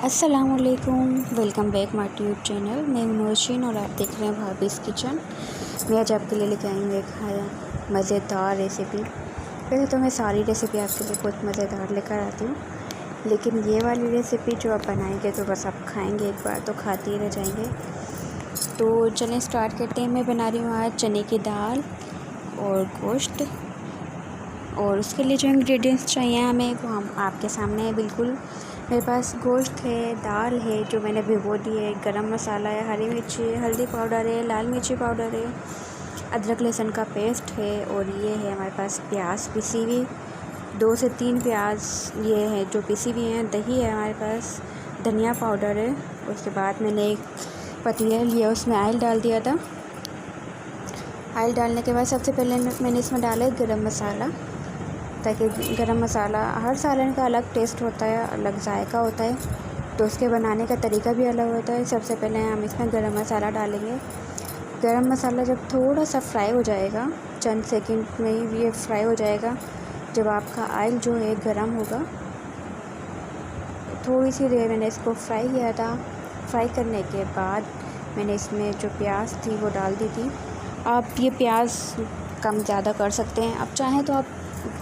अस्सलामुअलैकुम, welcome back my YouTube channel. मैं हूं नौशीन और आप देख रहे हैं भाभीज़ किचन। मैं आज आपके लिए लेके आई हूँ एक मज़ेदार रेसिपी। वैसे तो मैं सारी रेसिपी आपके लिए बहुत मज़ेदार लेकर आती हूँ, लेकिन ये वाली रेसिपी जो आप बनाएंगे तो बस आप खाएंगे एक बार तो खाते ही रह जाएंगे। तो चलें स्टार्ट करते हैं। मैं बना रही हूँ आज चने की दाल और गोश्त, और उसके लिए जो इंग्रेडिएंट्स चाहिए हमें वो हम आपके सामने है। बिल्कुल मेरे पास गोश्त है, दाल है जो मैंने भिगो दी है, गरम मसाला है, हरी मिर्ची है, हल्दी पाउडर है, लाल मिर्ची पाउडर है, अदरक लहसुन का पेस्ट है, और ये है हमारे पास प्याज पिसी हुई, 2 से 3 प्याज ये है जो पिसी हुई हैं। दही है हमारे पास, धनिया पाउडर है। उसके बाद मैंने एक पतीला लिया, उसमें ऑयल डाल दिया था। ऑयल डालने के बाद सबसे पहले मैंने इसमें डाला है गरम मसाला, ताकि गरम मसाला हर सालन का अलग टेस्ट होता है, अलग जायका होता है, तो उसके बनाने का तरीका भी अलग होता है। सबसे पहले हम इसमें गरम मसाला डालेंगे। गरम मसाला जब थोड़ा सा फ्राई हो जाएगा, चंद सेकंड में ही ये फ्राई हो जाएगा, जब आपका ऑयल जो है गरम होगा। थोड़ी सी देर मैंने इसको फ्राई किया था। फ्राई करने के बाद मैंने इसमें जो प्याज थी वो डाल दी थी। आप ये प्याज कम ज़्यादा कर सकते हैं, आप चाहें तो आप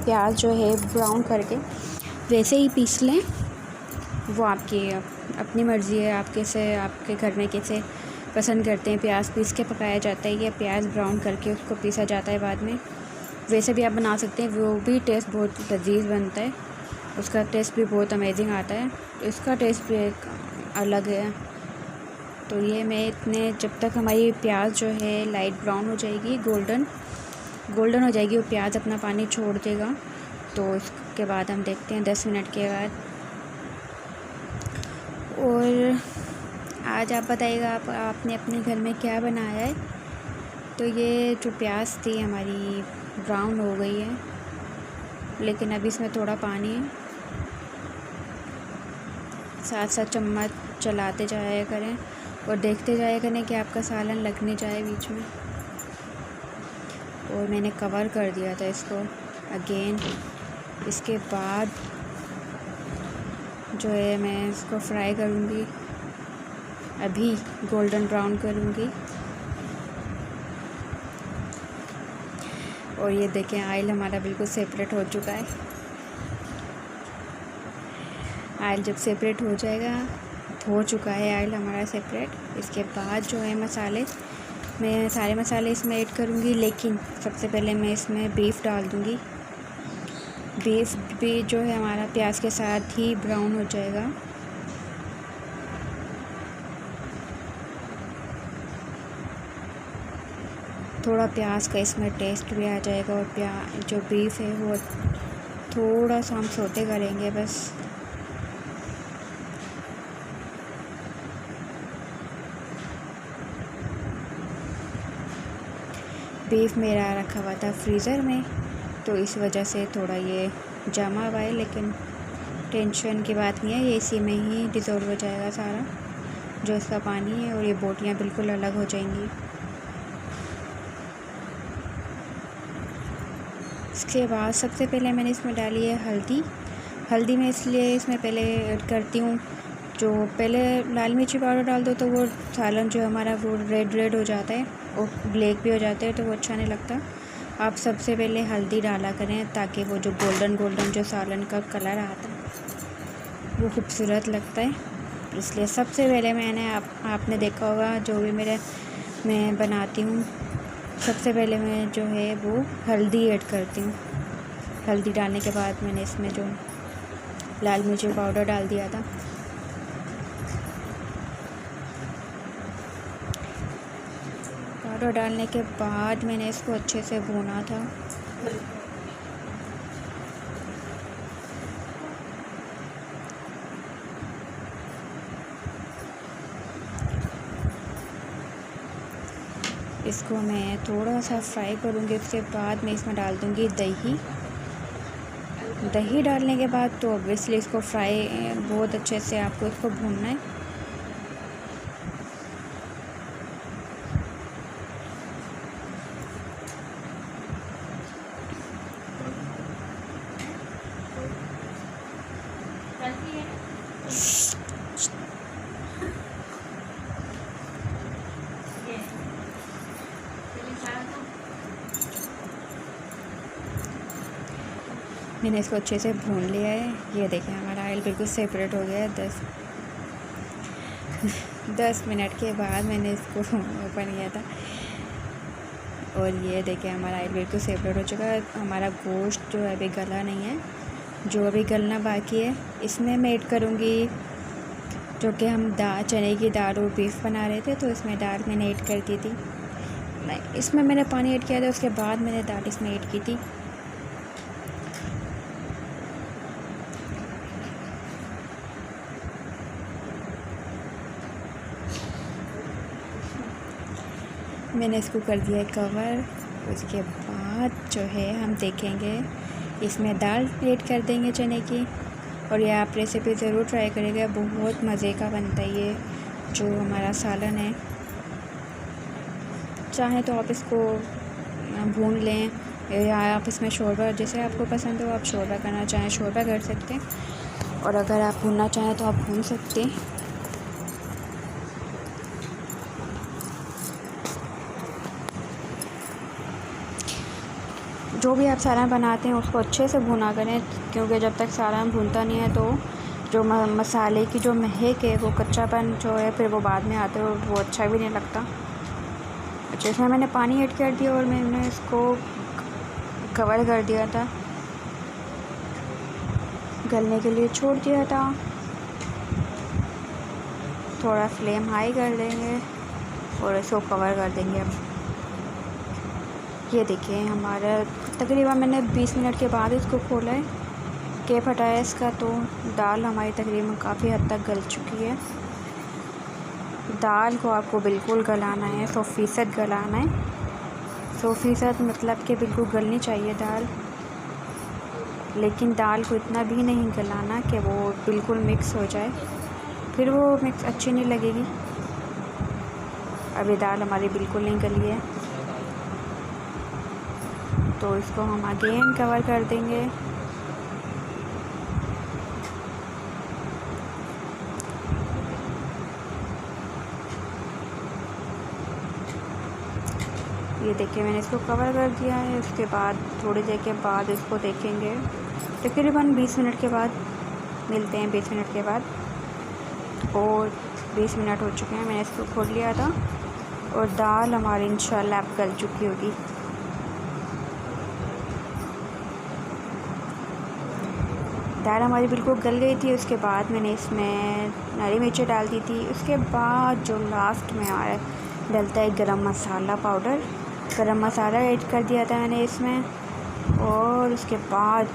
प्याज जो है ब्राउन करके वैसे ही पीस लें, वो आपकी अपनी मर्ज़ी है। आप कैसे आपके घर में कैसे पसंद करते हैं प्याज पीस के पकाया जाता है या प्याज ब्राउन करके उसको पीसा जाता है बाद में, वैसे भी आप बना सकते हैं। वो भी टेस्ट बहुत लजीज बनता है, उसका टेस्ट भी बहुत अमेजिंग आता है, इसका टेस्ट भी एक अलग है। तो ये मैं इतने जब तक हमारी प्याज जो है लाइट ब्राउन हो जाएगी, गोल्डन हो जाएगी, वो प्याज अपना पानी छोड़ देगा, तो इसके बाद हम देखते हैं 10 मिनट के बाद। और आज आप बताइएगा आपने अपने घर में क्या बनाया है। तो ये जो प्याज थी हमारी ब्राउन हो गई है, लेकिन अभी इसमें थोड़ा पानी है। साथ साथ चम्मच चलाते जाया करें और देखते जाया करें कि आपका सालन लगने जाए बीच में। और मैंने कवर कर दिया था इसको अगेन। इसके बाद जो है मैं इसको फ्राई करूँगी, अभी गोल्डन ब्राउन करूँगी। और ये देखें ऑयल हमारा बिल्कुल सेपरेट हो चुका है। ऑयल जब सेपरेट हो जाएगा, हो चुका है ऑयल हमारा सेपरेट, इसके बाद जो है मसाले, मैं सारे मसाले इसमें ऐड करूँगी, लेकिन सबसे पहले मैं इसमें बीफ डाल दूँगी। बीफ भी जो है हमारा प्याज के साथ ही ब्राउन हो जाएगा। थोड़ा प्याज का इसमें टेस्ट भी आ जाएगा, और जो बीफ है वो थोड़ा सा हम सोते करेंगे बस। बीफ मेरा रखा हुआ था फ्रीज़र में, तो इस वजह से थोड़ा ये जमा हुआ है, लेकिन टेंशन की बात नहीं है, ये इसी में ही डिज़ोल्व हो जाएगा सारा जो इसका पानी है, और ये बोटियाँ बिल्कुल अलग हो जाएंगी। इसके बाद सबसे पहले मैंने इसमें डाली है हल्दी मैं इसलिए इसमें पहले ऐड करती हूँ, जो पहले लाल मिर्ची पाउडर डाल दो तो वो सालन जो हमारा वो रेड हो जाता है और ब्लैक भी हो जाता है, तो वो अच्छा नहीं लगता। आप सबसे पहले हल्दी डाला करें, ताकि वो जो गोल्डन जो सालन का कलर आता है वो खूबसूरत लगता है। इसलिए सबसे पहले आपने देखा होगा जो भी मैं बनाती हूँ, सबसे पहले मैं जो है वो हल्दी ऐड करती हूँ। हल्दी डालने के बाद मैंने इसमें जो लाल मिर्ची पाउडर डाल दिया था। पाउडर डालने के बाद मैंने इसको अच्छे से भूना था। इसको मैं थोड़ा सा फ्राई करूँगी। उसके बाद मैं इसमें डाल दूँगी दही डालने के बाद तो ऑब्वियसली इसको फ्राई बहुत अच्छे से आपको इसको भूनना है। मैंने इसको अच्छे से भून लिया है। ये देखें हमारा ऑयल बिल्कुल सेपरेट हो गया है। 10 मिनट के बाद मैंने इसको ओपन किया था और ये देखें हमारा ऑयल बिल्कुल सेपरेट हो चुका है। हमारा गोश्त जो है अभी गला नहीं है, जो अभी गलना बाकी है इसमें मैं ऐड करूँगी जो कि हम चने की दाल और बीफ बना रहे थे, तो इसमें दाल मैंने ऐड कर दी थी। इसमें मैंने पानी ऐड किया था, उसके बाद मैंने दाल इसमें ऐड की थी। मैंने इसको कर दिया है कवर। उसके बाद जो है हम देखेंगे इसमें दाल ऐड कर देंगे चने की। और ये आप रेसिपी ज़रूर ट्राई करेंगे, बहुत मज़े का बनता है ये जो हमारा सालन है। चाहे तो आप इसको भून लें या आप इसमें शोरबा, जैसे आपको पसंद हो आप शोरबा करना चाहें शोरबा कर सकते हैं, और अगर आप भूनना चाहें तो आप भून सकते हैं। जो भी आप सालन बनाते हैं उसको अच्छे से भुना करें, क्योंकि जब तक सालन भूनता नहीं है तो जो मसाले की जो महक है वो कच्चापन जो है फिर वो बाद में आते हो वो अच्छा भी नहीं लगता। अच्छा, इसमें मैंने पानी ऐड कर दिया और मैंने इसको कवर कर दिया था, गलने के लिए छोड़ दिया था। थोड़ा फ्लेम हाई कर देंगे और इसको कवर कर देंगे। अब ये देखिए हमारा तकरीबन मैंने 20 मिनट के बाद इसको खोला है, कैप हटाया इसका, तो दाल हमारी तकरीबन काफ़ी हद तक गल चुकी है। दाल को आपको बिल्कुल गलाना है, 100% गलाना है। 100% मतलब कि बिल्कुल गलनी चाहिए दाल, लेकिन दाल को इतना भी नहीं गलाना कि वो बिल्कुल मिक्स हो जाए, फिर वो मिक्स अच्छी नहीं लगेगी। अभी दाल हमारी बिल्कुल नहीं गली है, तो इसको हम अगेन कवर कर देंगे। ये देखिए मैंने इसको कवर कर दिया है। उसके बाद थोड़ी देर के बाद इसको देखेंगे, तकरीबन 20 मिनट के बाद मिलते हैं। 20 मिनट के बाद, और 20 मिनट हो चुके हैं, मैंने इसको खोल लिया था और दाल हमारी इंशाल्लाह अब गल चुकी होगी। दाल हमारी बिल्कुल गल गई थी। उसके बाद मैंने इसमें हरी मिर्ची डाल दी थी। उसके बाद जो लास्ट में हमारा डलता है गरम मसाला पाउडर, गरम मसाला ऐड कर दिया था मैंने इसमें। और उसके बाद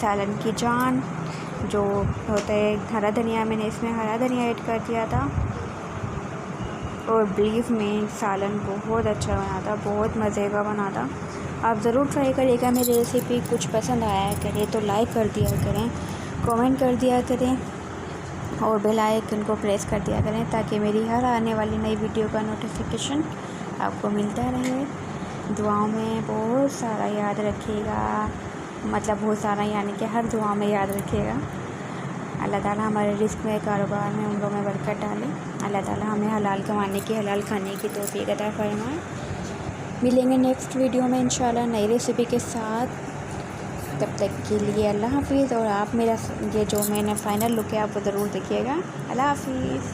सालन की जान जो होता है हरा धनिया, मैंने इसमें हरा धनिया ऐड कर दिया था। और बीफ में सालन बहुत अच्छा बना था, बहुत मज़े का बना था। आप ज़रूर ट्राई करिएगा। मेरी रेसिपी कुछ पसंद आया करे तो लाइक कर दिया करें, कमेंट कर दिया करें और बेल आइकन को प्रेस कर दिया करें, ताकि मेरी हर आने वाली नई वीडियो का नोटिफिकेशन आपको मिलता रहे। दुआओं में बहुत सारा याद रखिएगा, मतलब बहुत सारा यानी कि हर दुआ में याद रखिएगा। अल्लाह ताला हमारे रिस्क में, कारोबार में, उम्रों में बरकत डाले। अल्लाह ताला हमें हलाल कमाने की, हलाल खाने की तौफीक अता फरमाए। मिलेंगे नेक्स्ट वीडियो में इंशाल्लाह नई रेसिपी के साथ। तब तक के लिए अल्लाह हाफिज़। और आप मेरा ये जो मैंने फ़ाइनल लुक है आप वो ज़रूर देखिएगा। अल्लाह हाफिज़।